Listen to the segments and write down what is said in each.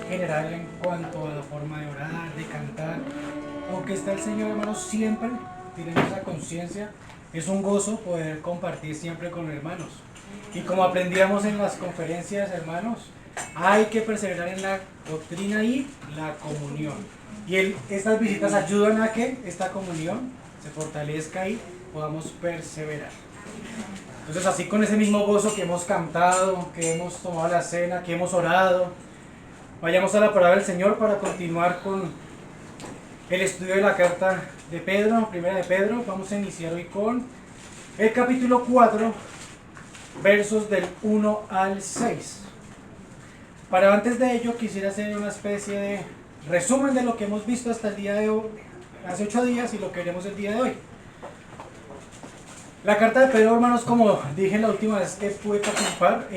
general en cuanto a la forma de orar, de cantar. Aunque está el Señor, hermanos, siempre tenemos esa conciencia. Es un gozo poder compartir siempre con los hermanos. Y como aprendíamos en las conferencias, hermanos, hay que perseverar en la doctrina y la comunión. Y estas visitas ayudan a que esta comunión se fortalezca y podamos perseverar. Entonces, así con ese mismo gozo que hemos cantado, que hemos tomado la cena, que hemos orado, vayamos a la palabra del Señor para continuar con el estudio de la carta de Pedro, primera de Pedro. Vamos a iniciar hoy con el capítulo 4, versos del 1 al 6. Para antes de ello quisiera hacer una especie de resumen de lo que hemos visto hasta el día de hoy, hace 8 días, y lo que veremos el día de hoy. La carta de Pedro, hermanos, como dije la última vez que pude participar,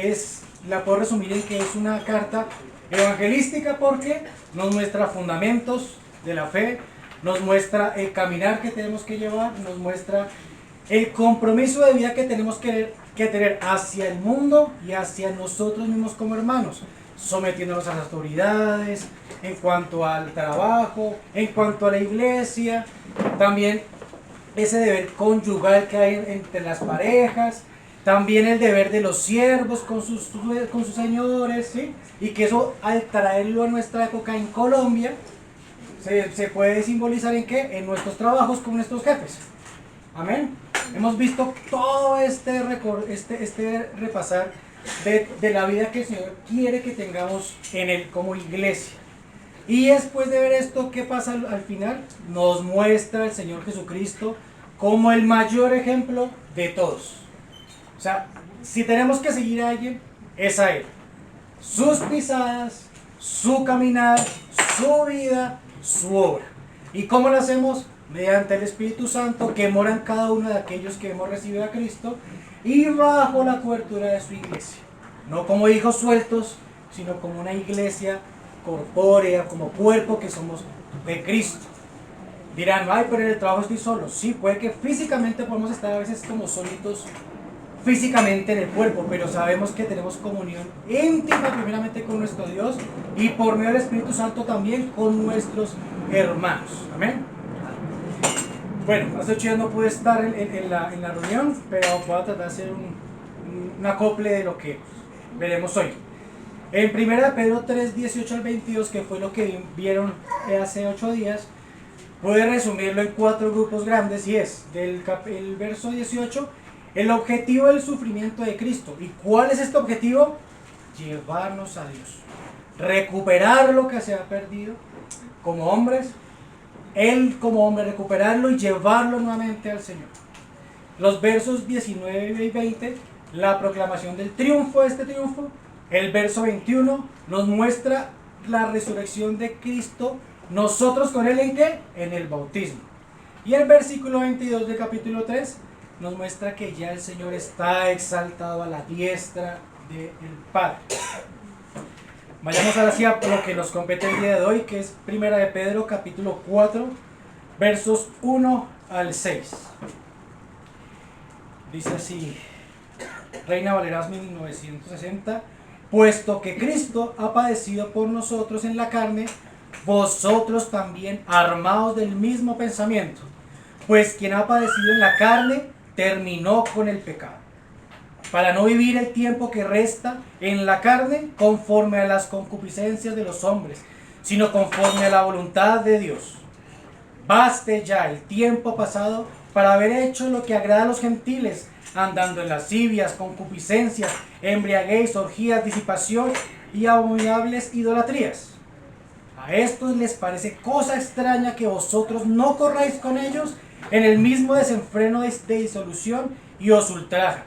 la puedo resumir en que es una carta evangelística porque nos muestra fundamentos de la fe, nos muestra el caminar que tenemos que llevar, nos muestra el compromiso de vida que tenemos que tener hacia el mundo y hacia nosotros mismos como hermanos, sometiéndonos a las autoridades, en cuanto al trabajo, en cuanto a la iglesia, también ese deber conyugal que hay entre las parejas, también el deber de los siervos con sus señores, ¿sí? Y que eso, al traerlo a nuestra época en Colombia, se puede simbolizar en qué, en nuestros trabajos con nuestros jefes. Amén. Hemos visto todo este repasar de la vida que el Señor quiere que tengamos en Él como iglesia. Y después de ver esto, ¿qué pasa al final? Nos muestra el Señor Jesucristo como el mayor ejemplo de todos. O sea, si tenemos que seguir a alguien, es a Él. Sus pisadas, su caminar, su vida, su obra. ¿Y cómo lo hacemos? Mediante el Espíritu Santo que mora en cada uno de aquellos que hemos recibido a Cristo y bajo la cobertura de su iglesia. No como hijos sueltos, sino como una iglesia corpórea, como cuerpo que somos de Cristo. Dirán, ay, pero en el trabajo estoy solo. Sí, puede que físicamente podemos estar a veces como solitos físicamente en el cuerpo, pero sabemos que tenemos comunión íntima primeramente con nuestro Dios y por medio del Espíritu Santo también con nuestros hermanos. Amén. Bueno, hace 8 días no pude estar en la reunión, pero voy a tratar de hacer un acople de lo que veremos hoy. En 1 Pedro 3, 18 al 22, que fue lo que vieron hace 8 días, pude resumirlo en 4 grupos grandes y es, el verso 18, el objetivo del sufrimiento de Cristo. ¿Y cuál es este objetivo? Llevarnos a Dios. Recuperar lo que se ha perdido como hombres. Él como hombre recuperarlo y llevarlo nuevamente al Señor. Los versos 19 y 20, la proclamación del triunfo de este triunfo. El verso 21 nos muestra la resurrección de Cristo, nosotros con Él ¿en qué? En el bautismo. Y el versículo 22 del capítulo 3 nos muestra que ya el Señor está exaltado a la diestra del Padre. Vayamos ahora sí a lo que nos compete el día de hoy, que es 1 de Pedro capítulo 4, versos 1 al 6. Dice así, Reina Valera 1960, puesto que Cristo ha padecido por nosotros en la carne, vosotros también armaos del mismo pensamiento, pues quien ha padecido en la carne terminó con el pecado, para no vivir el tiempo que resta en la carne conforme a las concupiscencias de los hombres, sino conforme a la voluntad de Dios. Baste ya el tiempo pasado para haber hecho lo que agrada a los gentiles, andando en lascivias, concupiscencias, embriaguez, orgías, disipación y abominables idolatrías. A estos les parece cosa extraña que vosotros no corráis con ellos en el mismo desenfreno de disolución y os ultrajan.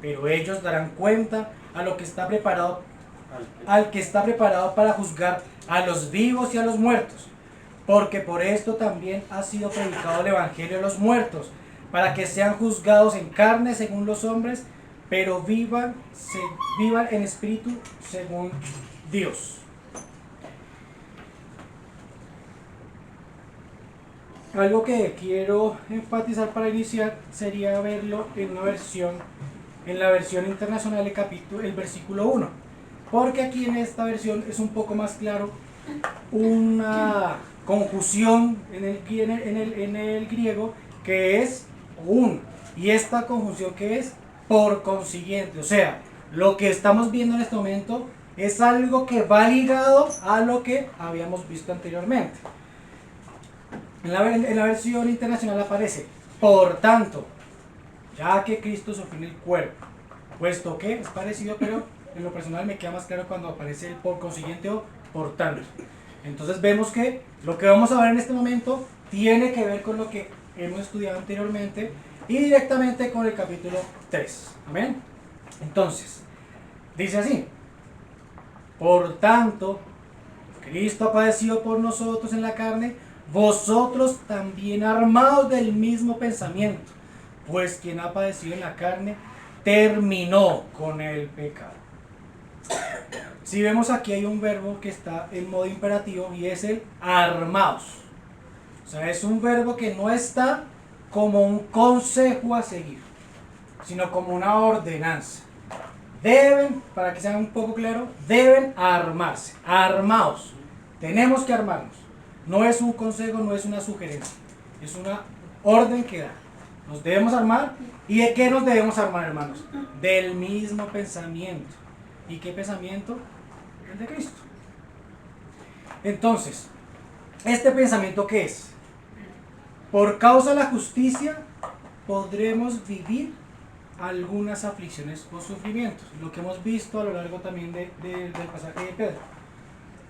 Pero ellos darán cuenta al que está preparado para juzgar a los vivos y a los muertos, porque por esto también ha sido predicado el evangelio de los muertos, para que sean juzgados en carne según los hombres, pero vivan en espíritu según Dios. Algo que quiero enfatizar para iniciar sería verlo en la versión internacional, el versículo 1. porque aquí en esta versión es un poco más claro una conjunción en el griego que es un, y esta conjunción que es por consiguiente, o sea, lo que estamos viendo en este momento es algo que va ligado a lo que habíamos visto anteriormente. En la versión internacional aparece, por tanto, ya que Cristo sufrió en el cuerpo, puesto que es parecido, pero en lo personal me queda más claro cuando aparece el por consiguiente o por tanto. Entonces vemos que lo que vamos a ver en este momento tiene que ver con lo que hemos estudiado anteriormente y directamente con el capítulo 3. ¿Amén? Entonces, dice así: por tanto, Cristo ha padecido por nosotros en la carne, vosotros también armados del mismo pensamiento, pues quien ha padecido en la carne terminó con el pecado. Si vemos aquí hay un verbo que está en modo imperativo y es el armados. O sea, es un verbo que no está como un consejo a seguir, sino como una ordenanza. Deben, para que sea un poco claro, deben armarse, armados. Tenemos que armarnos. No es un consejo, no es una sugerencia, es una orden que da. Nos debemos armar. ¿Y de qué nos debemos armar, hermanos? Del mismo pensamiento. ¿Y qué pensamiento? El de Cristo. Entonces, ¿este pensamiento qué es? Por causa de la justicia podremos vivir algunas aflicciones o sufrimientos, lo que hemos visto a lo largo también del pasaje de Pedro.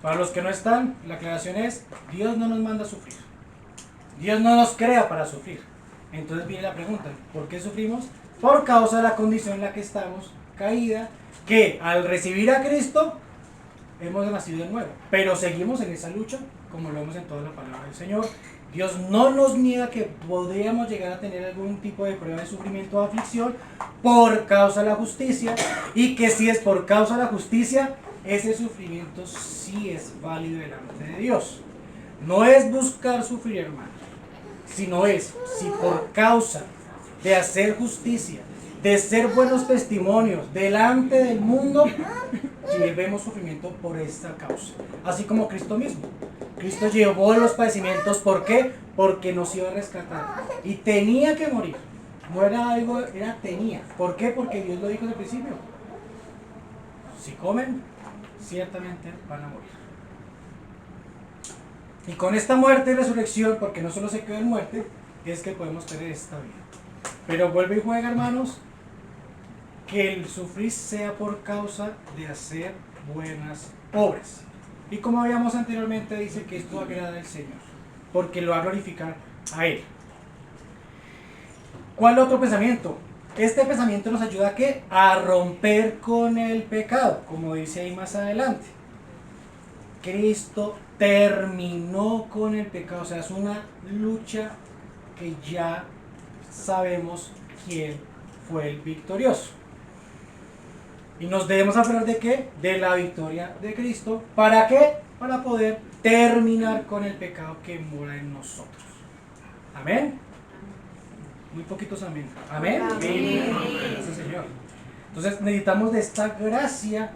Para los que no están, la aclaración es: Dios no nos manda a sufrir, Dios no nos crea para sufrir. Entonces viene la pregunta: ¿por qué sufrimos? Por causa de la condición en la que estamos caída, que al recibir a Cristo hemos nacido de nuevo, pero seguimos en esa lucha, como lo vemos en toda la palabra del Señor. Dios no nos niega que podríamos llegar a tener algún tipo de prueba de sufrimiento o aflicción por causa de la justicia, y que si es por causa de la justicia, ese sufrimiento sí es válido delante de Dios. No es buscar sufrir, hermanos, sino es si por causa de hacer justicia, de ser buenos testimonios delante del mundo, llevemos sufrimiento por esta causa. Así como Cristo mismo. Cristo llevó los padecimientos, ¿por qué? Porque nos iba a rescatar. Y tenía que morir. No era algo, era tenía. ¿Por qué? Porque Dios lo dijo desde el principio. Si comen, ciertamente van a morir. Y con esta muerte y resurrección, porque no solo se quedó en muerte, es que podemos tener esta vida. Pero vuelve y juega, hermanos, que el sufrir sea por causa de hacer buenas obras. Y como habíamos anteriormente, dice que esto agrada al Señor, porque lo va a glorificar a Él. ¿Cuál otro pensamiento? Este pensamiento nos ayuda ¿a qué? A romper con el pecado, como dice ahí más adelante. Cristo terminó con el pecado, o sea, es una lucha que ya sabemos quién fue el victorioso. Y nos debemos hablar de qué? De la victoria de Cristo. ¿Para qué? Para poder terminar con el pecado que mora en nosotros. ¿Amén? Muy poquitos amén. ¿Amén? Amén. Gracias, Señor. Entonces necesitamos de esta gracia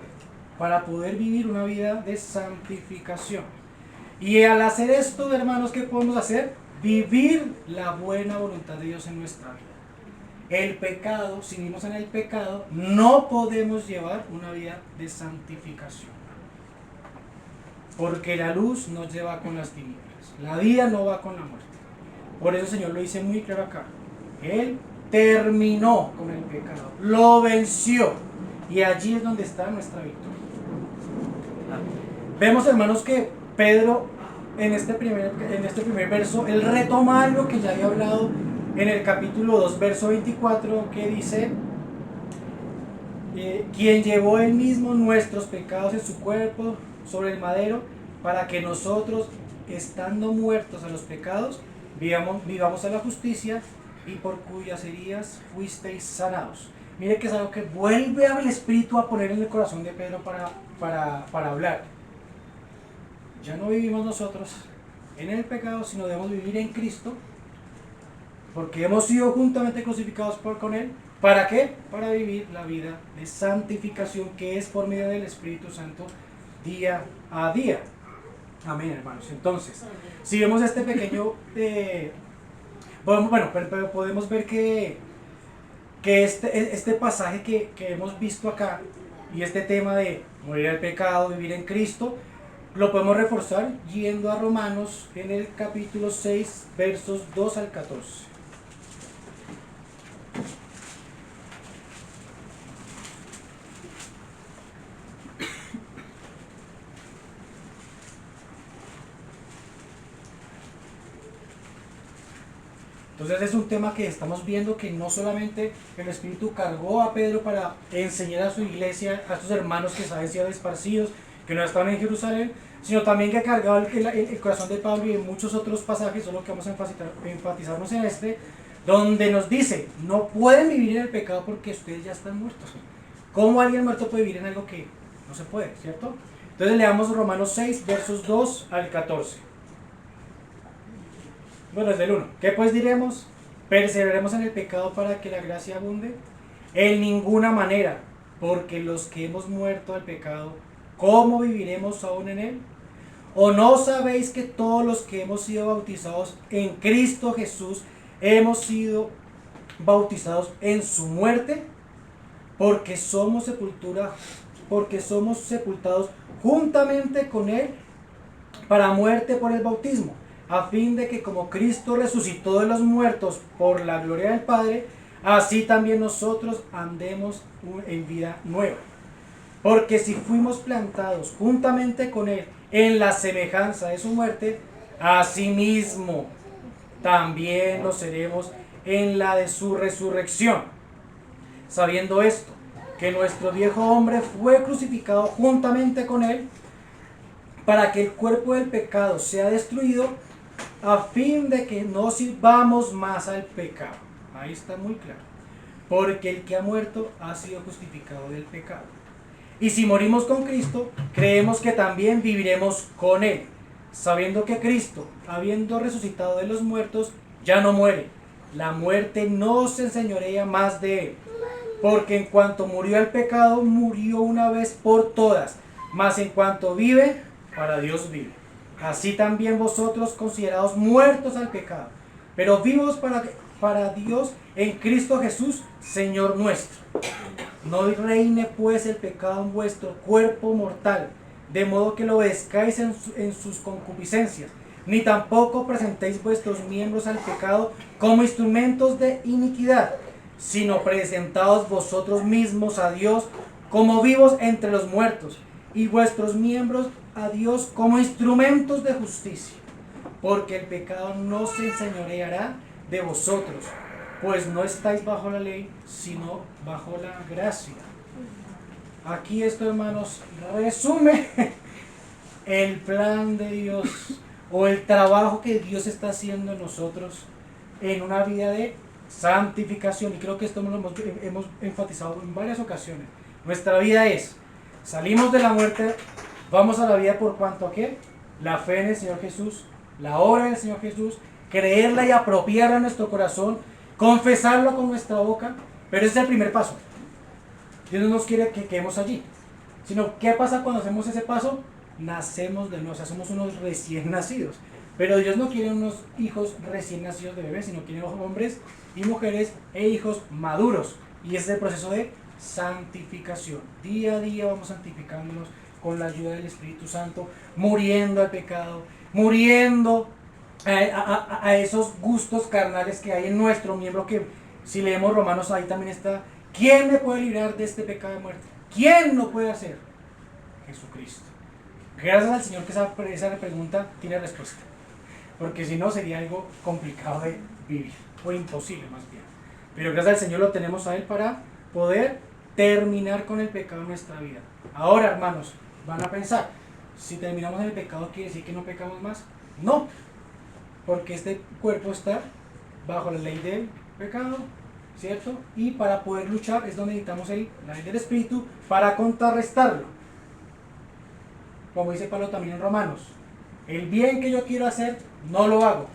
para poder vivir una vida de santificación. Y al hacer esto, hermanos, ¿qué podemos hacer? Vivir la buena voluntad de Dios en nuestra vida. El pecado, si vivimos en el pecado, no podemos llevar una vida de santificación. Porque la luz nos lleva con las tinieblas. La vida no va con la muerte. Por eso el Señor lo dice muy claro acá. Él terminó con el pecado, lo venció. Y allí es donde está nuestra victoria. Vemos, hermanos, que Pedro en este primer verso, él retoma algo que ya había hablado en el capítulo 2, verso 24, que dice: quien llevó él mismo nuestros pecados en su cuerpo sobre el madero, para que nosotros, estando muertos a los pecados, vivamos a la justicia, y por cuyas heridas fuisteis sanados. Mire que es algo que vuelve al Espíritu a poner en el corazón de Pedro para hablar. Ya no vivimos nosotros en el pecado, sino debemos vivir en Cristo, porque hemos sido juntamente crucificados con Él. ¿Para qué? Para vivir la vida de santificación que es por medio del Espíritu Santo día a día. Amén, hermanos. Entonces, si vemos este pequeño, pero podemos ver que este pasaje que hemos visto acá y este tema de morir al pecado, vivir en Cristo, lo podemos reforzar yendo a Romanos en el capítulo 6, versos 2 al 14. Entonces es un tema que estamos viendo que no solamente el Espíritu cargó a Pedro para enseñar a su iglesia, a sus hermanos que saben sido esparcidos, que no estaban en Jerusalén, sino también que ha cargado el corazón de Pablo y en muchos otros pasajes, solo que vamos a enfatizarnos en este, donde nos dice, no pueden vivir en el pecado porque ustedes ya están muertos. ¿Cómo alguien muerto puede vivir en algo que no se puede, cierto? Entonces leamos Romanos 6, versos 2 al 14. Bueno, desde el 1. ¿Qué pues diremos? ¿Perseveraremos en el pecado para que la gracia abunde? En ninguna manera, porque los que hemos muerto al pecado, ¿cómo viviremos aún en él? ¿O no sabéis que todos los que hemos sido bautizados en Cristo Jesús hemos sido bautizados en su muerte? Porque somos sepultados juntamente con él para muerte por el bautismo, a fin de que como Cristo resucitó de los muertos por la gloria del Padre, así también nosotros andemos en vida nueva. Porque si fuimos plantados juntamente con Él en la semejanza de su muerte, asimismo también lo seremos en la de su resurrección. Sabiendo esto, que nuestro viejo hombre fue crucificado juntamente con Él, para que el cuerpo del pecado sea destruido, a fin de que no sirvamos más al pecado. Ahí está muy claro. Porque el que ha muerto ha sido justificado del pecado. Y si morimos con Cristo, creemos que también viviremos con Él, sabiendo que Cristo, habiendo resucitado de los muertos, ya no muere. La muerte no se enseñorea más de Él. Porque en cuanto murió al pecado, murió una vez por todas. Mas en cuanto vive, para Dios vive. Así también vosotros, considerados muertos al pecado, pero vivos para Dios en Cristo Jesús, Señor nuestro. No reine pues el pecado en vuestro cuerpo mortal, de modo que lo obedezcáis en sus concupiscencias, ni tampoco presentéis vuestros miembros al pecado como instrumentos de iniquidad, sino presentaos vosotros mismos a Dios como vivos entre los muertos, y vuestros miembros a Dios como instrumentos de justicia, porque el pecado no se enseñoreará de vosotros, pues no estáis bajo la ley, sino bajo la gracia. Aquí esto, hermanos, resume el plan de Dios o el trabajo que Dios está haciendo en nosotros en una vida de santificación, y creo que esto lo hemos enfatizado en varias ocasiones. Nuestra vida es, salimos de la muerte, vamos a la vida por cuanto a qué, la fe en el Señor Jesús, la obra del Señor Jesús, creerla y apropiarla en nuestro corazón, confesarlo con nuestra boca, pero ese es el primer paso. Dios no nos quiere que quedemos allí, sino ¿qué pasa cuando hacemos ese paso? Nacemos de nuevo, o sea, somos unos recién nacidos. Pero Dios no quiere unos hijos recién nacidos de bebés, sino quiere hombres y mujeres e hijos maduros. Y ese es el proceso de santificación. Día a día vamos santificándonos con la ayuda del Espíritu Santo, muriendo al pecado, muriendo a esos gustos carnales que hay en nuestro miembro, que si leemos Romanos ahí también está. ¿Quién me puede librar de este pecado de muerte? ¿Quién lo puede hacer? Jesucristo. Gracias al Señor que esa pregunta tiene respuesta, porque si no sería algo complicado de vivir, o imposible más bien. Pero gracias al Señor lo tenemos a Él para poder terminar con el pecado en nuestra vida. Ahora, hermanos, van a pensar, si terminamos en el pecado, ¿quiere decir que no pecamos más? No, porque este cuerpo está bajo la ley del pecado, ¿cierto? Y para poder luchar es donde necesitamos la ley del Espíritu para contrarrestarlo. Como dice Pablo también en Romanos, el bien que yo quiero hacer, no lo hago,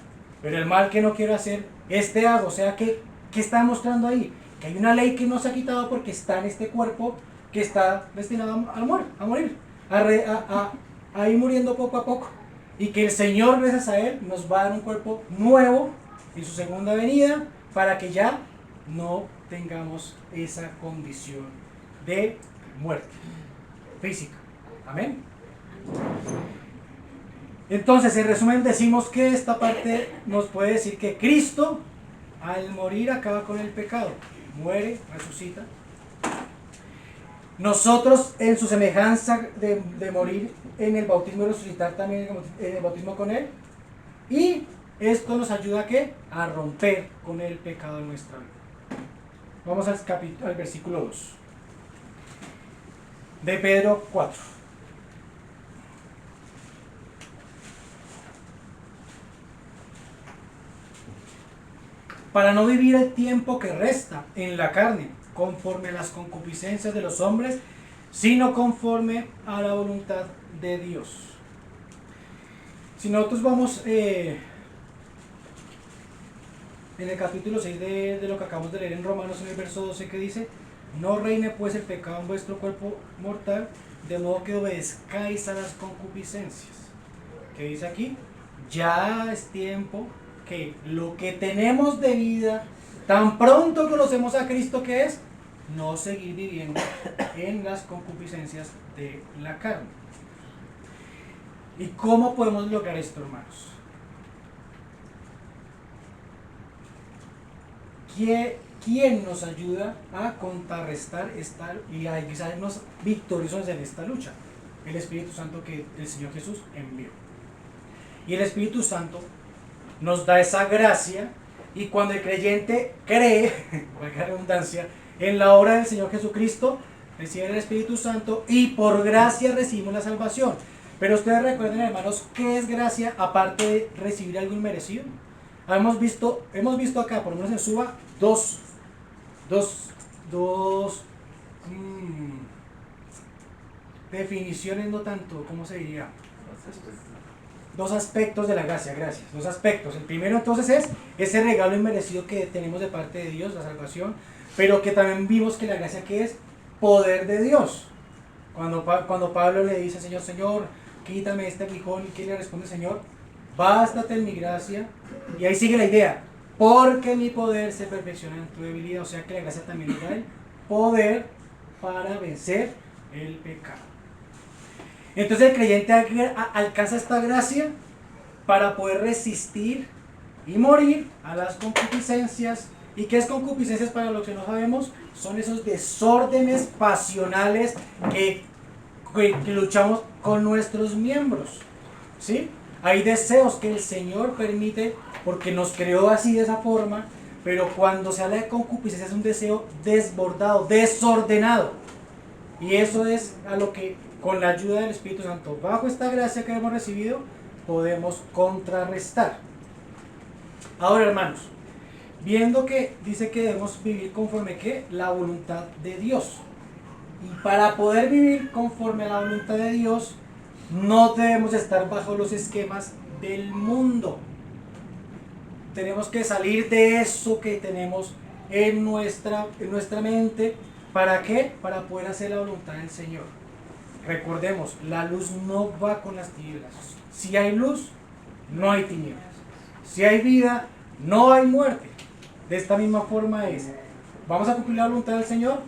pero el mal que no quiero hacer, este hago. O sea, ¿qué está mostrando ahí? que hay una ley que no se ha quitado porque está en este cuerpo que está destinado a morir, a ir muriendo poco a poco. Y que el Señor, gracias a Él, nos va a dar un cuerpo nuevo en su segunda venida para que ya no tengamos esa condición de muerte física. Amén. Entonces, en resumen, decimos que esta parte nos puede decir que Cristo, al morir, acaba con el pecado. Muere, resucita. Nosotros, en su semejanza de morir en el bautismo y resucitar también en el bautismo con Él. Y esto nos ayuda ¿a qué? A romper con el pecado en nuestra vida. Vamos al versículo 2 de Pedro 4. Para no vivir el tiempo que resta en la carne, conforme a las concupiscencias de los hombres, sino conforme a la voluntad de Dios. Si nosotros vamos en el capítulo 6 de lo que acabamos de leer en Romanos, en el verso 12, que dice: no reine pues el pecado en vuestro cuerpo mortal, de modo que obedezcáis a las concupiscencias. ¿Qué dice aquí? Ya es tiempo que lo que tenemos de vida, tan pronto conocemos a Cristo, que es no seguir viviendo en las concupiscencias de la carne. ¿Y cómo podemos lograr esto, hermanos? ¿Quién nos ayuda a contrarrestar y a hacernos victoriosos en esta lucha? El Espíritu Santo que el Señor Jesús envió. Y el Espíritu Santo nos da esa gracia, y cuando el creyente cree, valga la redundancia, en la obra del Señor Jesucristo, recibe el Espíritu Santo y por gracia recibimos la salvación. Pero ustedes recuerden, hermanos, ¿qué es gracia aparte de recibir algo inmerecido? Hemos visto acá, por lo menos en Suba, dos definiciones, no tanto, ¿cómo se diría? Dos aspectos de la gracia, gracias. Dos aspectos. El primero entonces es ese regalo inmerecido que tenemos de parte de Dios, la salvación, pero que también vimos que la gracia, que es poder de Dios. Cuando Pablo le dice: Señor, Señor, quítame este aguijón, ¿y qué le responde el Señor? Bástate en mi gracia. Y ahí sigue la idea: porque mi poder se perfecciona en tu debilidad. O sea que la gracia también nos da el poder para vencer el pecado. Entonces el creyente alcanza esta gracia para poder resistir y morir a las concupiscencias. ¿Y qué es concupiscencias? Para los que no sabemos, son esos desórdenes pasionales que luchamos con nuestros miembros, ¿sí? Hay deseos que el Señor permite porque nos creó así, de esa forma, pero cuando se habla de concupiscencia es un deseo desbordado, desordenado. Y eso es a lo que, con la ayuda del Espíritu Santo, bajo esta gracia que hemos recibido, podemos contrarrestar. Ahora, hermanos, viendo que dice que debemos vivir conforme ¿qué? La voluntad de Dios. Y para poder vivir conforme a la voluntad de Dios, no debemos estar bajo los esquemas del mundo. Tenemos que salir de eso que tenemos en nuestra mente. ¿Para qué? Para poder hacer la voluntad del Señor. Recordemos, la luz no va con las tinieblas. Si hay luz, no hay tinieblas. Si hay vida, no hay muerte. De esta misma forma es: vamos a cumplir la voluntad del Señor,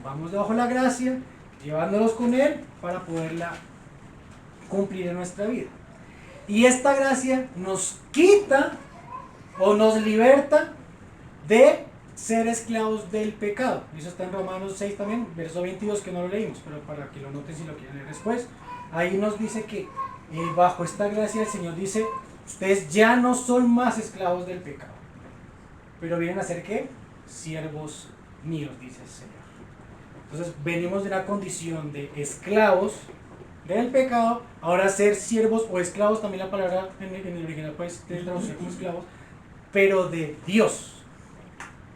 vamos debajo de la gracia, llevándolos con Él para poderla cumplir en nuestra vida. Y esta gracia nos quita o nos liberta de ser esclavos del pecado. Eso está en Romanos 6 también, verso 22, que no lo leímos, pero para que lo noten si lo quieren leer después. Ahí nos dice que bajo esta gracia el Señor dice: ustedes ya no son más esclavos del pecado, pero vienen a ser ¿qué? Siervos míos, dice el Señor. Entonces venimos de una condición de esclavos del pecado, ahora ser siervos o esclavos, también la palabra en el original pues traducir como esclavos, pero de Dios.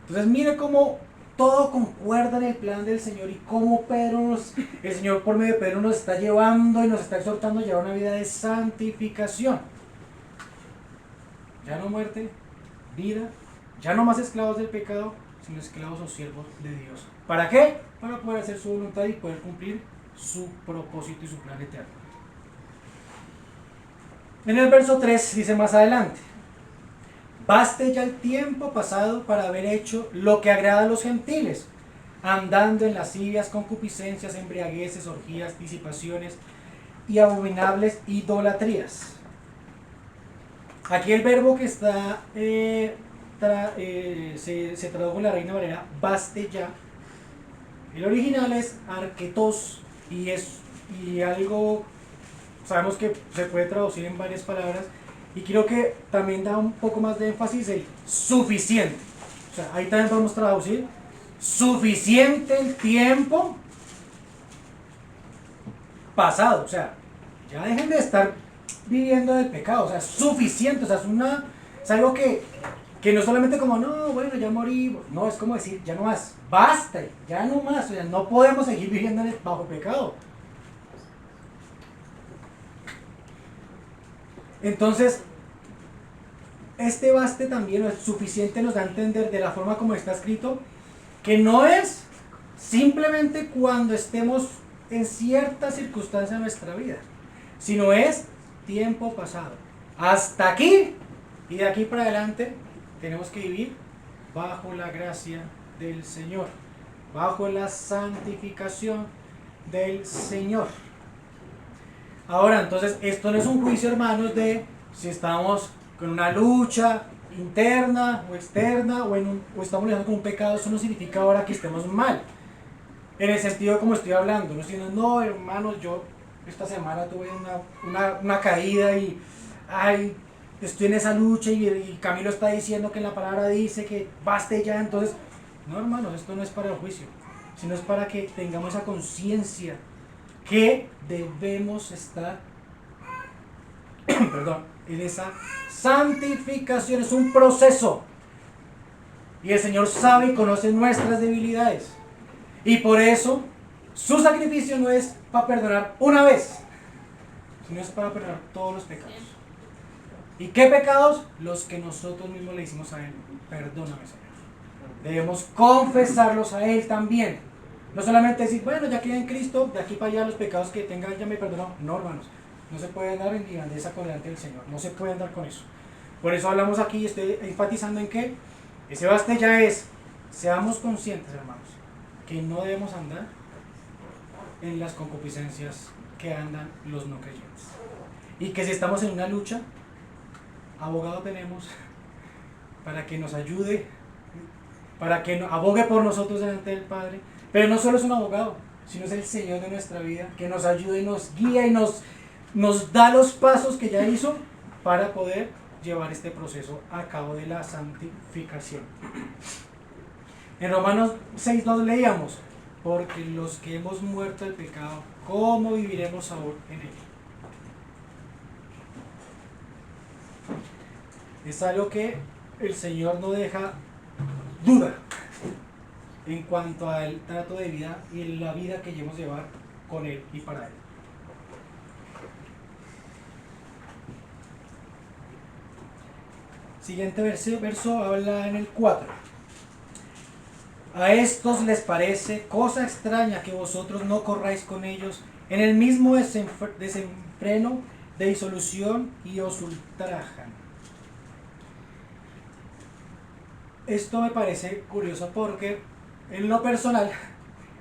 Entonces mire cómo todo concuerda en el plan del Señor, y cómo el Señor por medio de Pedro nos está llevando y nos está exhortando a llevar una vida de santificación. Ya no muerte, vida, ya no más esclavos del pecado, sino esclavos o siervos de Dios. ¿Para qué? Para poder hacer su voluntad y poder cumplir su propósito y su plan eterno. En el verso 3 dice más adelante: baste ya el tiempo pasado para haber hecho lo que agrada a los gentiles, andando en lascivias, concupiscencias, embriagueces, orgías, disipaciones y abominables idolatrías. Aquí el verbo que está se tradujo en la Reina Valera, baste ya. El original es arketos y algo, sabemos que se puede traducir en varias palabras, y creo que también da un poco más de énfasis el suficiente. O sea, ahí también podemos traducir suficiente el tiempo pasado. O sea, ya dejen de estar viviendo del pecado. O sea, suficiente. O sea, es algo que no es solamente como, no, bueno, ya morí. No, es como decir, ya no más. Basta, ya no más. O sea, no podemos seguir viviendo bajo pecado. Entonces, este baste también, o el suficiente, nos da a entender de la forma como está escrito, que no es simplemente cuando estemos en cierta circunstancia de nuestra vida, sino es tiempo pasado. Hasta aquí y de aquí para adelante tenemos que vivir bajo la gracia del Señor, bajo la santificación del Señor. Ahora, entonces, esto no es un juicio, hermanos, de si estamos con una lucha interna o externa o estamos lidiando con un pecado. Eso no significa ahora que estemos mal. En el sentido como estoy hablando, no estoy diciendo, no, hermanos, yo esta semana tuve una caída y ay, estoy en esa lucha y Camilo está diciendo que la palabra dice que baste ya. Entonces, no, hermanos, esto no es para el juicio, sino es para que tengamos esa conciencia que debemos estar en esa santificación. Es un proceso y el Señor sabe y conoce nuestras debilidades, y por eso su sacrificio no es para perdonar una vez, sino es para perdonar todos los pecados. ¿Y qué pecados? Los que nosotros mismos le hicimos a Él. Perdóname, Señor. Debemos confesarlos a Él también. No solamente decir, bueno, ya que en Cristo, de aquí para allá los pecados que tenga ya me perdonó. No, hermanos, no se puede andar en grandeza con delante del Señor. No se puede andar con eso. Por eso hablamos aquí y estoy enfatizando en que ese baste ya es, seamos conscientes, hermanos, que no debemos andar en las concupiscencias que andan los no creyentes. Y que si estamos en una lucha, abogado tenemos para que nos ayude, para que abogue por nosotros delante del Padre. Pero no solo es un abogado, sino es el Señor de nuestra vida, que nos ayuda y nos guía y nos da los pasos que ya hizo para poder llevar este proceso a cabo de la santificación. En Romanos 6:2 leíamos, porque los que hemos muerto del pecado, ¿cómo viviremos aún en él? Es algo que el Señor no deja duda en cuanto al trato de vida y la vida que llevamos llevar con Él y para Él. Siguiente verso habla en el 4. A estos les parece cosa extraña que vosotros no corráis con ellos en el mismo desenfreno de disolución y os ultrajan. Esto me parece curioso porque en lo personal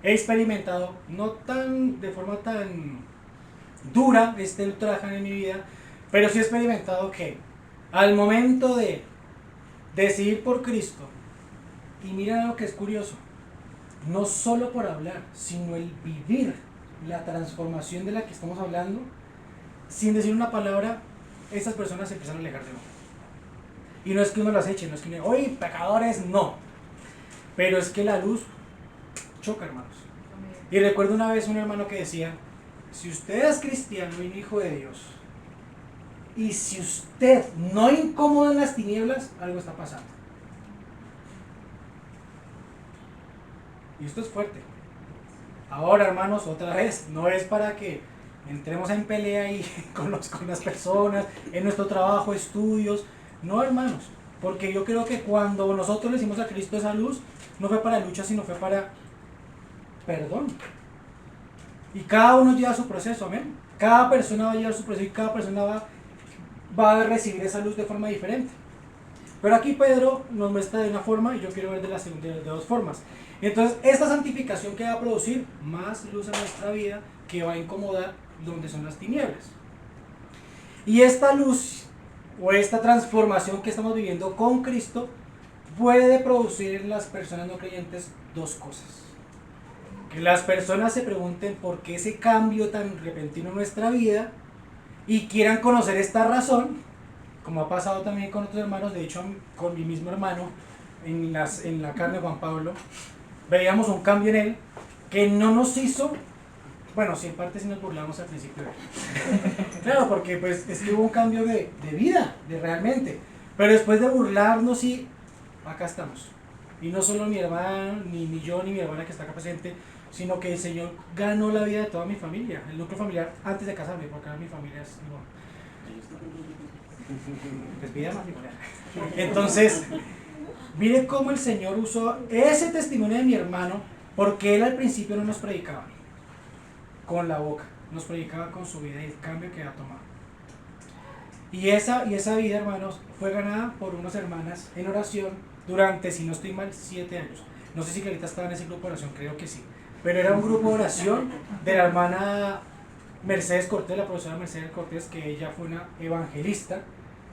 he experimentado, no tan de forma tan dura este ultrajan en mi vida, pero sí he experimentado que al momento de decidir por Cristo, y mira lo que es curioso, no solo por hablar, sino el vivir la transformación de la que estamos hablando, sin decir una palabra, esas personas se empiezan a alejar de uno. Y no es que uno las eche, no es que uno, oye, pecadores, no. Pero es que la luz choca, hermanos. Y recuerdo una vez un hermano que decía, si usted es cristiano y un hijo de Dios, y si usted no incomoda en las tinieblas, algo está pasando. Y esto es fuerte. Ahora, hermanos, otra vez, no es para que entremos en pelea ahí con las personas, en nuestro trabajo, estudios. No, hermanos, Porque yo creo que cuando nosotros le hicimos a Cristo esa luz, no fue para lucha, sino fue para perdón. Y cada uno lleva su proceso, amén. Cada persona va a llevar su proceso y cada persona va a recibir esa luz de forma diferente. Pero aquí Pedro nos muestra de una forma y yo quiero ver de dos formas. Entonces, esta santificación que va a producir más luz en nuestra vida, que va a incomodar donde son las tinieblas. Y esta luz o esta transformación que estamos viviendo con Cristo puede producir en las personas no creyentes dos cosas. Que las personas se pregunten por qué ese cambio tan repentino en nuestra vida y quieran conocer esta razón, como ha pasado también con otros hermanos. De hecho, con mi mismo hermano en la carne, Juan Pablo, veíamos un cambio en él que no nos hizo, bueno, sí, en parte sí nos burlamos al principio de él. Claro, porque pues es que hubo un cambio de vida, de realmente, pero después de burlarnos, sí, acá estamos. Y no solo mi hermano, ni yo, ni mi hermana que está acá presente, sino que el Señor ganó la vida de toda mi familia, el núcleo familiar, antes de casarme, porque ahora mi familia es igual. Pues vida matrimonial. Entonces, mire cómo el Señor usó ese testimonio de mi hermano, porque él al principio no nos predicaba con la boca, nos predicaba con su vida y el cambio que ha tomado. Y esa vida, hermanos, fue ganada por unas hermanas en oración durante, si no estoy mal, 7 años. No sé si Clarita estaba en ese grupo de oración, creo que sí. Pero era un grupo de oración de la hermana Mercedes Cortés, la profesora Mercedes Cortés, que ella fue una evangelista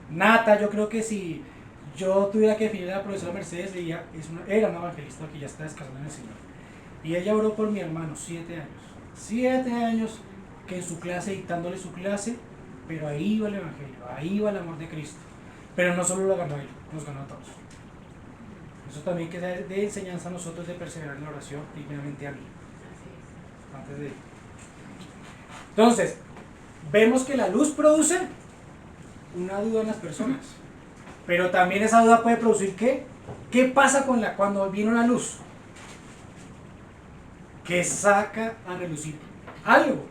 nata. Yo creo que si yo tuviera que definir a la profesora Mercedes, ella era una evangelista que ya está descansando en el Señor. Y ella oró por mi hermano 7 años. 7 años que en su clase, dictándole su clase, pero ahí iba el Evangelio, ahí iba el amor de Cristo. Pero no solo lo ganó él, nos ganó a todos. Eso también queda de enseñanza a nosotros de perseverar en la oración, primeramente a mí. Antes de... Entonces, vemos que la luz produce una duda en las personas. Pero también esa duda puede producir ¿qué? ¿Qué pasa cuando viene una luz? Que saca a relucir algo.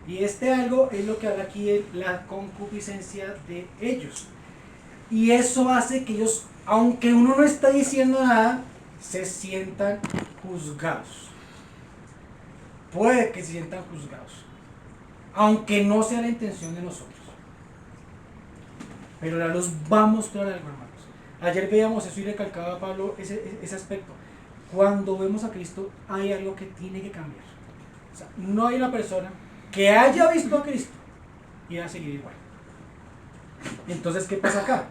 Y este algo es lo que habla aquí de la concupiscencia de ellos. Y eso hace que ellos, aunque uno no está diciendo nada, se sientan juzgados. Puede que se sientan juzgados, aunque no sea la intención de nosotros. Pero la luz va a mostrar algo, hermanos. Ayer veíamos eso y recalcaba a Pablo ese aspecto. Cuando vemos a Cristo hay algo que tiene que cambiar. O sea, no hay una persona que haya visto a Cristo y va a seguir igual. Entonces, ¿qué pasa acá?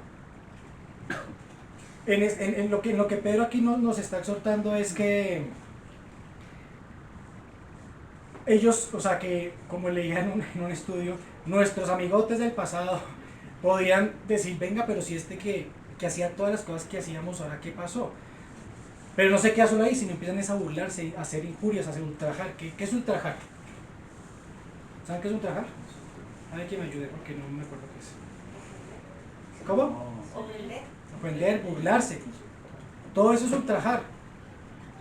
En lo que Pedro aquí nos está exhortando es que ellos, o sea, que como leía en un estudio, nuestros amigotes del pasado podían decir, venga, pero si que hacía todas las cosas que hacíamos, ahora ¿qué pasó? Pero no se queda solo ahí, sino empiezan a burlarse, a hacer injurias, a hacer ultrajar. ¿Qué es ultrajar? ¿Saben qué es ultrajar? A ver que me ayude porque no me acuerdo qué es. ¿Cómo? Ofender, burlarse. Todo eso es ultrajar.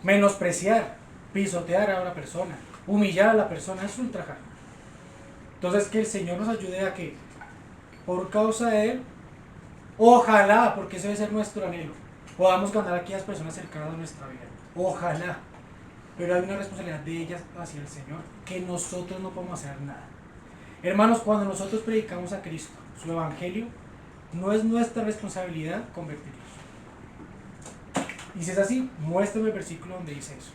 Menospreciar, pisotear a una persona, humillar a la persona, eso es ultrajar. Entonces que el Señor nos ayude a que por causa de Él, ojalá, porque ese debe ser nuestro anhelo, podamos ganar a aquellas personas cercanas a nuestra vida. Ojalá. Pero hay una responsabilidad de ellas hacia el Señor que nosotros no podemos hacer nada. Hermanos, cuando nosotros predicamos a Cristo, su Evangelio, no es nuestra responsabilidad convertirlos. Y si es así, muéstrame el versículo donde dice eso.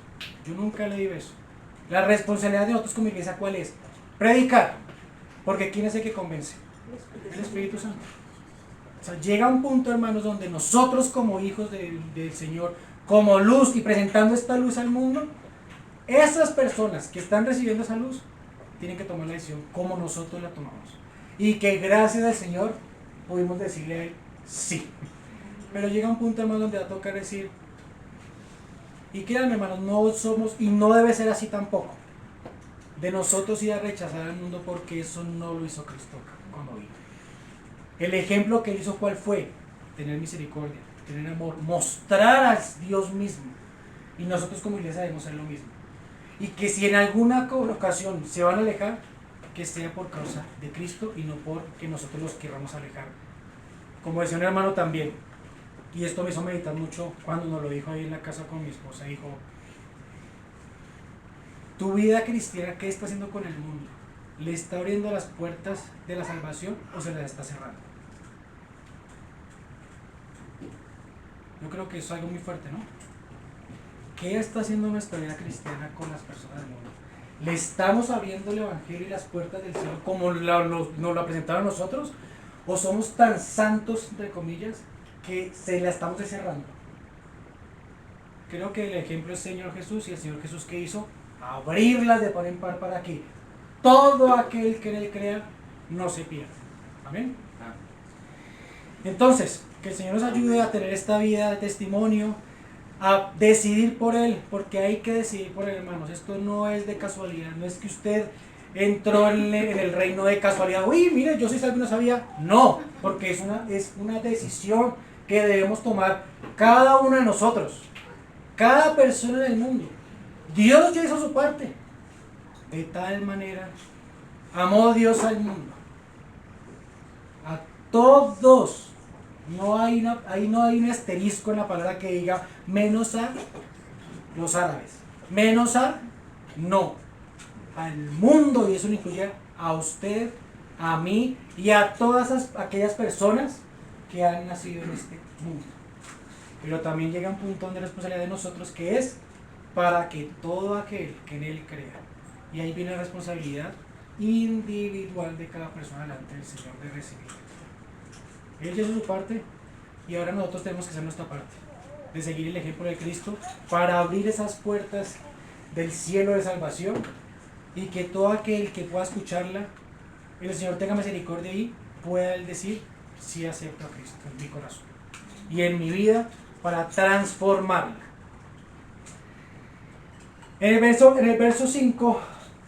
Yo nunca le digo eso. La responsabilidad de nosotros como iglesia, ¿cuál es? Predicar. Porque ¿quién es el que convence? El Espíritu Santo. O sea, llega un punto, hermanos, donde nosotros como hijos del Señor, como luz y presentando esta luz al mundo, esas personas que están recibiendo esa luz tienen que tomar la decisión como nosotros la tomamos. Y que gracias al Señor pudimos decirle a Él sí. Pero llega un punto, hermanos, donde va a tocar decir, y créanme, hermanos, no somos, y no debe ser así tampoco, de nosotros ir a rechazar al mundo, porque eso no lo hizo Cristo cuando vino. El ejemplo que él hizo, ¿cuál fue? Tener misericordia, tener amor, mostrar a Dios mismo. Y nosotros como iglesia debemos hacer lo mismo. Y que si en alguna ocasión se van a alejar, que sea por causa de Cristo y no porque nosotros los querramos alejar. Como decía un hermano también, Y esto me hizo meditar mucho cuando nos lo dijo ahí en la casa con mi esposa. Dijo, tu vida cristiana, ¿qué está haciendo con el mundo? ¿Le está abriendo las puertas de la salvación o se las está cerrando? Yo creo que eso es algo muy fuerte, ¿no? ¿Qué está haciendo nuestra vida cristiana con las personas del mundo? ¿Le estamos abriendo el evangelio y las puertas del cielo como nos lo presentaron nosotros? ¿O somos tan santos, entre comillas, que se la estamos cerrando? Creo que el ejemplo es el Señor Jesús, y el Señor Jesús, ¿qué hizo? Abrirlas de par en par para que todo aquel que en él crea no se pierda. Amén. Entonces, que el Señor nos ayude a tener esta vida de testimonio, a decidir por Él, porque hay que decidir por Él, hermanos. Esto no es de casualidad, no es que usted entró en el reino de casualidad. Uy, mire, yo soy salvo y no sabía. No, porque es una decisión que debemos tomar cada uno de nosotros, cada persona en el mundo. Dios ya hizo su parte. De tal manera amó Dios al mundo, a todos. Ahí no hay un asterisco en la palabra que diga menos a los árabes, menos a no, al mundo, y eso le incluye a usted, a mí y a todas aquellas personas que han nacido en este mundo. Pero también llega un punto donde la responsabilidad de nosotros, que es para que todo aquel que en él crea. Y ahí viene la responsabilidad individual de cada persona delante del Señor de recibir. Él ya hizo su parte y ahora nosotros tenemos que hacer nuestra parte, de seguir el ejemplo de Cristo para abrir esas puertas del cielo de salvación, y que todo aquel que pueda escucharla, el Señor tenga misericordia y pueda él decir, sí acepto a Cristo en mi corazón y en mi vida, para transformarla. En el verso 5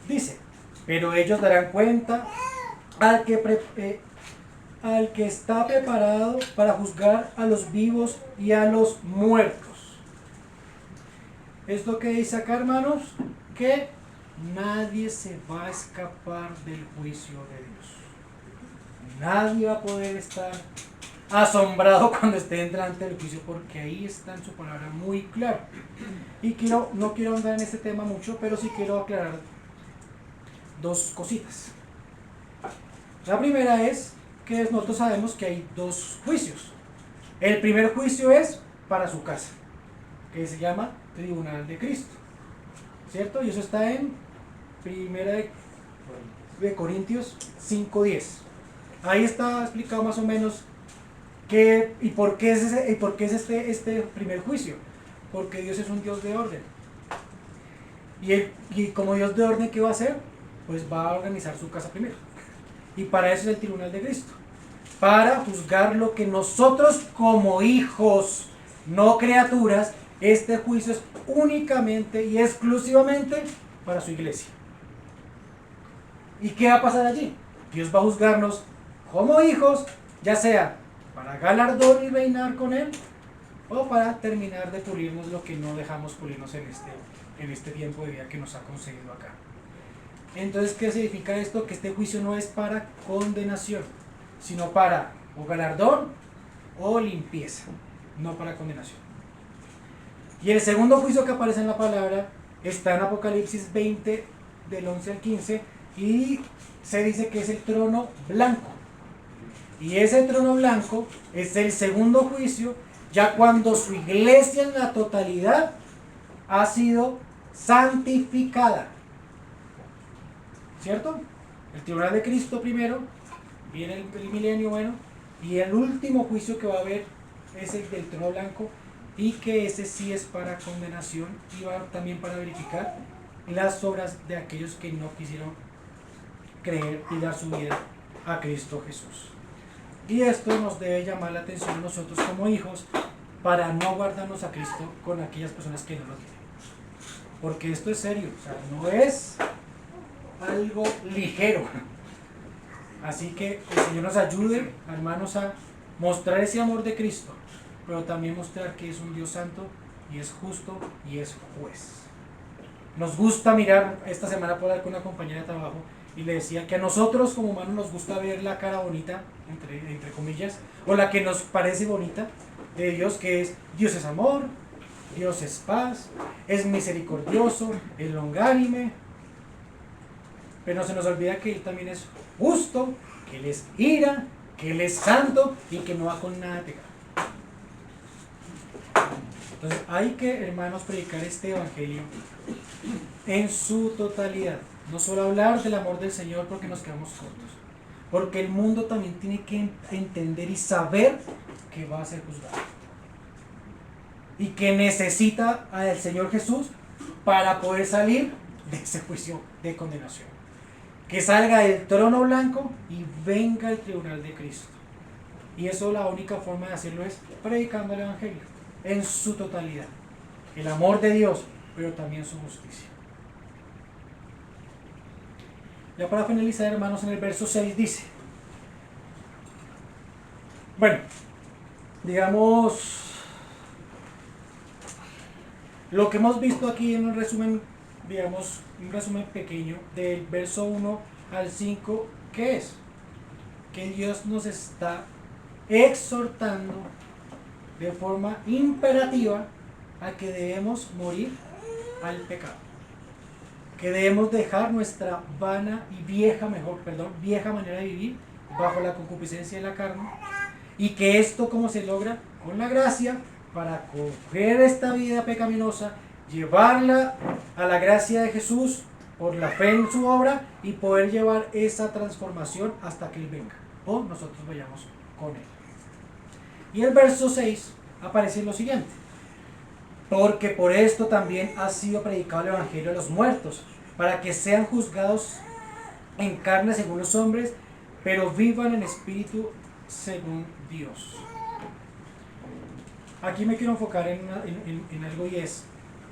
dice, pero ellos darán cuenta al que está preparado para juzgar a los vivos y a los muertos. Es lo que dice acá, hermanos, que nadie se va a escapar del juicio de Dios. Nadie va a poder estar asombrado cuando esté delante del juicio, porque ahí está en su palabra muy claro. Y no quiero andar en este tema mucho, pero sí quiero aclarar dos cositas. La primera es que nosotros sabemos que hay dos juicios. El primer juicio es para su casa, que se llama Tribunal de Cristo, ¿cierto? Y eso está en Primera de Corintios 5:10. Ahí está explicado más o menos qué y por qué es este primer juicio. Porque Dios es un Dios de orden. Y como Dios de orden, ¿qué va a hacer? Pues va a organizar su casa primero. Y para eso es el Tribunal de Cristo, para juzgar lo que nosotros como hijos, no criaturas, este juicio es únicamente y exclusivamente para su iglesia. ¿Y qué va a pasar allí? Dios va a juzgarnos como hijos, ya sea para galardón y reinar con Él, o para terminar de pulirnos lo que no dejamos pulirnos en este tiempo de vida que nos ha concedido acá. Entonces, ¿qué significa esto? Que este juicio no es para condenación, sino para o galardón o limpieza, no para condenación. Y el segundo juicio que aparece en la palabra está en Apocalipsis 20, del 11 al 15, y se dice que es el trono blanco. Y ese trono blanco es el segundo juicio, ya cuando su iglesia en la totalidad ha sido santificada. ¿Cierto? El Tribunal de Cristo primero, viene el milenio, bueno, y el último juicio que va a haber es el del trono blanco, y que ese sí es para condenación y va también para verificar las obras de aquellos que no quisieron creer y dar su vida a Cristo Jesús. Y esto nos debe llamar la atención a nosotros como hijos, para no guardarnos a Cristo con aquellas personas que no lo tienen. Porque esto es serio, o sea, no es algo ligero. Así que el Señor nos ayude, hermanos, a mostrar ese amor de Cristo, pero también mostrar que es un Dios santo y es justo y es juez. Nos gusta mirar, esta semana puedo hablar con una compañera de trabajo y le decía que a nosotros como humanos nos gusta ver la cara bonita, entre comillas, o la que nos parece bonita, de Dios, que es: Dios es amor, Dios es paz, es misericordioso, es longánime. Pero no se nos olvida que Él también es justo, que Él es ira, que Él es santo y que no va con nada de pecado. Entonces hay que, hermanos, predicar este evangelio en su totalidad. No solo hablar del amor del Señor porque nos quedamos cortos. Porque el mundo también tiene que entender y saber que va a ser juzgado. Y que necesita al Señor Jesús para poder salir de ese juicio de condenación. Que salga del trono blanco y venga el tribunal de Cristo. Y eso, la única forma de hacerlo es predicando el evangelio en su totalidad. El amor de Dios, pero también su justicia. Ya para finalizar, hermanos, en el verso 6 dice: bueno, digamos, lo que hemos visto aquí en un resumen, digamos, un resumen pequeño del verso 1 al 5, ¿qué es? Que Dios nos está exhortando de forma imperativa a que debemos morir al pecado, que debemos dejar nuestra vana y vieja manera de vivir bajo la concupiscencia de la carne, y que esto, ¿cómo se logra? Con la gracia, para coger esta vida pecaminosa, llevarla a la gracia de Jesús por la fe en su obra y poder llevar esa transformación hasta que Él venga o nosotros vayamos con Él. Y el verso 6 aparece lo siguiente: porque por esto también ha sido predicado el evangelio a los muertos, para que sean juzgados en carne según los hombres, pero vivan en espíritu según Dios. Aquí me quiero enfocar en algo, y es: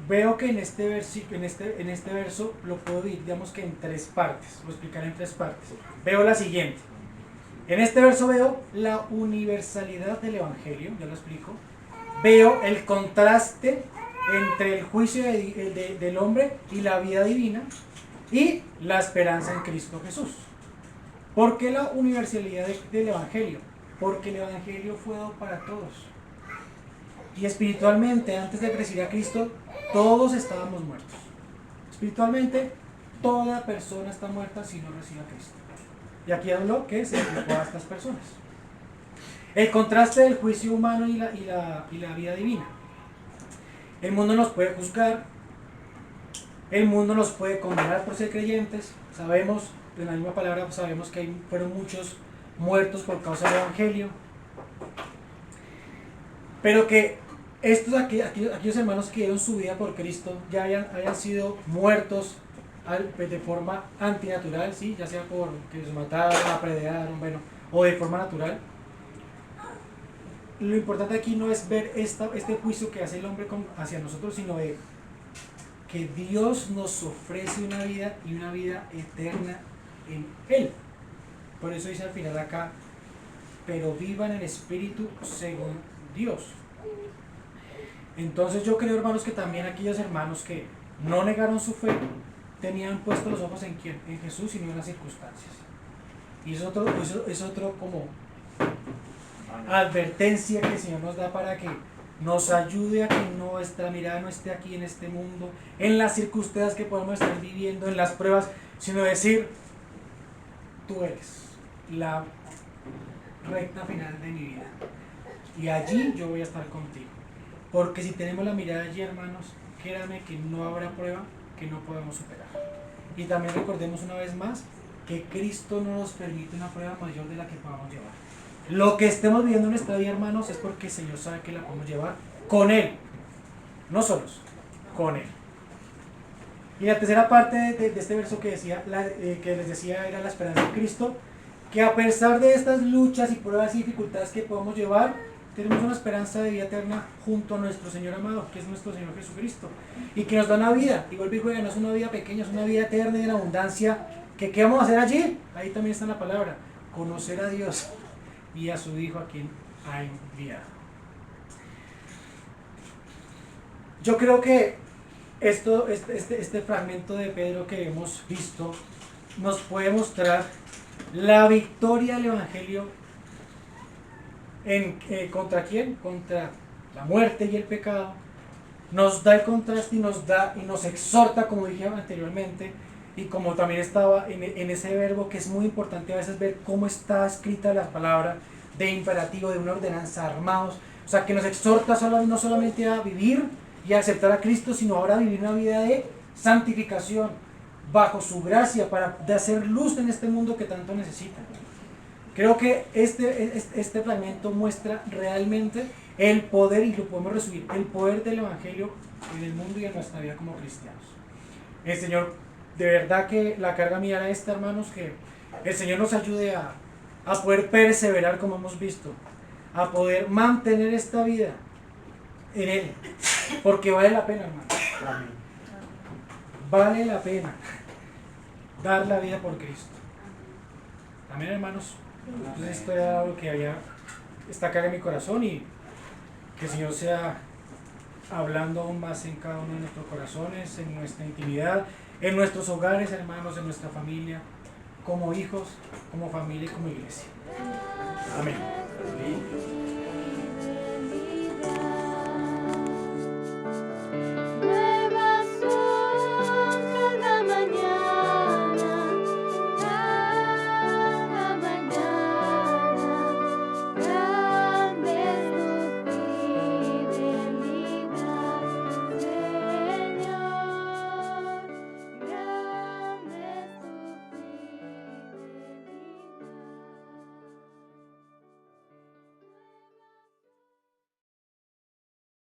veo que en este verso lo puedo dividir, digamos que en tres partes, lo explicaré en tres partes. Veo la siguiente: en este verso veo la universalidad del evangelio, ya lo explico. Veo el contraste entre el juicio del hombre y la vida divina, y la esperanza en Cristo Jesús. ¿Por qué la universalidad del evangelio? Porque el evangelio fue dado para todos. Y espiritualmente, antes de recibir a Cristo, todos estábamos muertos. Espiritualmente, toda persona está muerta si no recibe a Cristo. Y aquí hablo que se aplicó a estas personas. El contraste del juicio humano y la vida divina. El mundo nos puede juzgar, el mundo nos puede condenar por ser creyentes. Sabemos, en la misma palabra, sabemos que fueron muchos muertos por causa del evangelio. Pero que aquellos hermanos que dieron su vida por Cristo ya hayan sido muertos de forma antinatural, ¿sí? Ya sea por que los mataron, apedrearon, o de forma natural. Lo importante aquí no es ver este juicio que hace el hombre hacia nosotros, sino de que Dios nos ofrece una vida, y una vida eterna en Él. Por eso dice al final acá: pero vivan en espíritu según Dios. Entonces yo creo, hermanos, que también aquellos hermanos que no negaron su fe tenían puestos los ojos en ¿quién? En Jesús, y no en las circunstancias. Y es otro como advertencia que el Señor nos da para que nos ayude a que nuestra mirada no esté aquí en este mundo, en las circunstancias que podemos estar viviendo, en las pruebas, sino decir: tú eres la recta final de mi vida, y allí yo voy a estar contigo. Porque si tenemos la mirada allí, hermanos, créanme que no habrá prueba que no podamos superar. Y también recordemos una vez más que Cristo no nos permite una prueba mayor de la que podamos llevar. Lo que estemos viviendo en nuestra vida, hermanos, es porque el Señor sabe que la podemos llevar con Él, no solos, con Él. Y la tercera parte de este verso que les decía era la esperanza en Cristo, que a pesar de estas luchas y pruebas y dificultades que podemos llevar, tenemos una esperanza de vida eterna junto a nuestro Señor amado, que es nuestro Señor Jesucristo, y que nos da una vida, y vuelve y juega, no es una vida pequeña, es una vida eterna y en abundancia. ¿Qué vamos a hacer allí? Ahí también está la palabra: conocer a Dios y a su Hijo, a quien ha enviado. Yo creo que este fragmento de Pedro que hemos visto nos puede mostrar la victoria del evangelio ¿Contra quién? Contra la muerte y el pecado. Nos da el contraste y nos exhorta, como dije anteriormente, y como también estaba en ese verbo, que es muy importante a veces ver cómo está escrita la palabra de imperativo, de una ordenanza, armados. O sea, que nos exhorta no solamente a vivir y a aceptar a Cristo, sino ahora a vivir una vida de santificación bajo su gracia para hacer luz en este mundo que tanto necesita. Creo que este fragmento muestra realmente el poder, y lo podemos resumir, el poder del Evangelio en el mundo y en nuestra vida como cristianos. El Señor, de verdad que la carga mía era esta, hermanos, que el Señor nos ayude a poder perseverar como hemos visto, a poder mantener esta vida en Él, porque vale la pena, hermano. Vale la pena dar la vida por Cristo. Amén, hermanos. Entonces esto era lo que había, esta carga en mi corazón, y que el Señor sea hablando aún más en cada uno de nuestros corazones, en nuestra intimidad, en nuestros hogares, hermanos, en nuestra familia, como hijos, como familia y como iglesia. Amén.